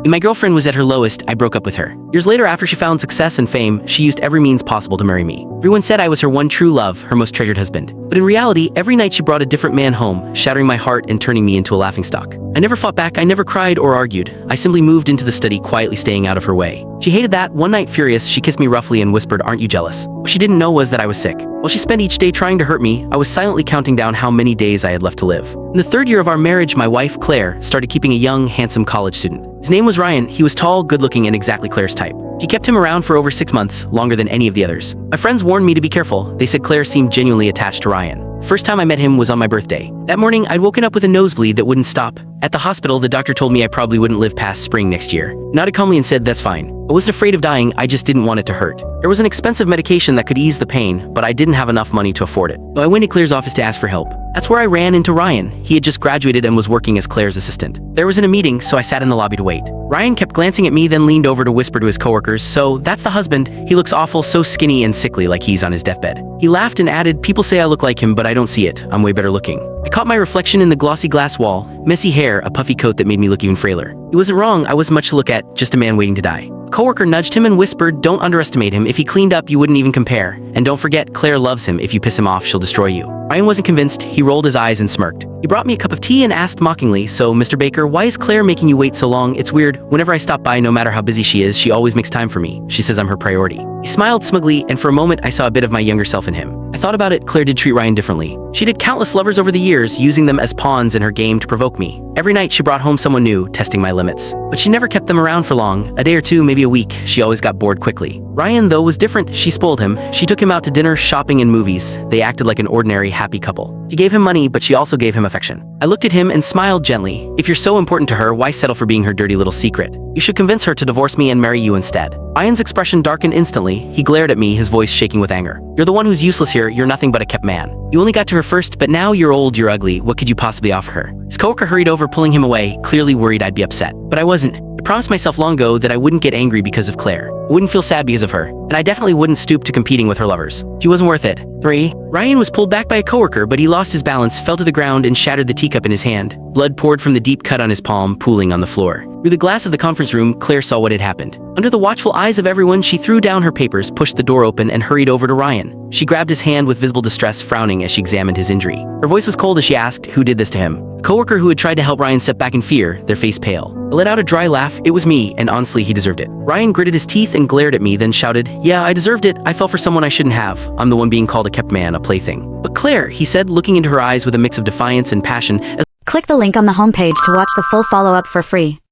When my girlfriend was at her lowest, I broke up with her. Years later, after she found success and fame, she used every means possible to marry me. Everyone said I was her one true love, her most treasured husband. But in reality, every night she brought a different man home, shattering my heart and turning me into a laughingstock. I never fought back, I never cried or argued. I simply moved into the study, quietly staying out of her way. She hated that. One night, furious, she kissed me roughly and whispered, "Aren't you jealous?" What she didn't know was that I was sick. While she spent each day trying to hurt me, I was silently counting down how many days I had left to live. In the third year of our marriage, my wife, Claire, started keeping a young, handsome college student. His name was Ryan. He was tall, good-looking, and exactly Claire's type. She kept him around for over 6 months, longer than any of the others. My friends warned me to be careful. They said Claire seemed genuinely attached to Ryan. First time I met him was on my birthday. That morning, I'd woken up with a nosebleed that wouldn't stop. At the hospital, the doctor told me I probably wouldn't live past spring next year. Nodded calmly and said, "That's fine." I wasn't afraid of dying, I just didn't want it to hurt. There was an expensive medication that could ease the pain, but I didn't have enough money to afford it. So I went to Claire's office to ask for help. That's where I ran into Ryan. He had just graduated and was working as Claire's assistant. There was a meeting, so I sat in the lobby to wait. Ryan kept glancing at me, then leaned over to whisper to his coworkers, "So that's the husband. He looks awful, so skinny and sickly, like he's on his deathbed." He laughed and added, "People say I look like him, but I don't see it. I'm way better looking." I caught my reflection in the glossy glass wall, messy hair, a puffy coat that made me look even frailer. He wasn't wrong, I wasn't much to look at, just a man waiting to die. A coworker nudged him and whispered, "Don't underestimate him. If he cleaned up, you wouldn't even compare. And don't forget, Claire loves him. If you piss him off, she'll destroy you." Ryan wasn't convinced. He rolled his eyes and smirked. He brought me a cup of tea and asked mockingly, "So, Mr. Baker, why is Claire making you wait so long? It's weird. Whenever I stop by, no matter how busy she is, she always makes time for me. She says I'm her priority." He smiled smugly, and for a moment I saw a bit of my younger self in him. I thought about it. Claire did treat Ryan differently. She'd had countless lovers over the years, using them as pawns in her game to provoke me. Every night she brought home someone new, testing my limits. But she never kept them around for long. A day or two, maybe a week. She always got bored quickly. Ryan, though, was different. She spoiled him. She took him out to dinner, shopping, and movies. They acted like an ordinary, happy couple. She gave him money, but she also gave him affection. I looked at him and smiled gently. If you're so important to her, why settle for being her dirty little secret? You should convince her to divorce me and marry you instead. Ryan's expression darkened instantly. He glared at me, his voice shaking with anger. "You're the one who's useless here. You're nothing but a kept man. You only got to her first, but now you're old, you're ugly. What could you possibly offer her?" His coworker hurried over, pulling him away, clearly worried I'd be upset. But I wasn't. I promised myself long ago that I wouldn't get angry because of Claire. I wouldn't feel sad because of her. And I definitely wouldn't stoop to competing with her lovers. She wasn't worth it. 3. Ryan was pulled back by a coworker, but he lost his balance, fell to the ground, and shattered the teacup in his hand. Blood poured from the deep cut on his palm, pooling on the floor. Through the glass of the conference room, Claire saw what had happened. Under the watchful eyes of everyone, she threw down her papers, pushed the door open, and hurried over to Ryan. She grabbed his hand with visible distress, frowning as she examined his injury. Her voice was cold as she asked, "Who did this to him?" The coworker who had tried to help Ryan stepped back in fear, their face pale. I let out a dry laugh. "It was me, and honestly, he deserved it." Ryan gritted his teeth and glared at me, then shouted, "Yeah, I deserved it. I fell for someone I shouldn't have. I'm the one being called a kept man, a plaything." "But Claire," he said, looking into her eyes with a mix of defiance and passion. Click the link on the homepage to watch the full follow-up for free.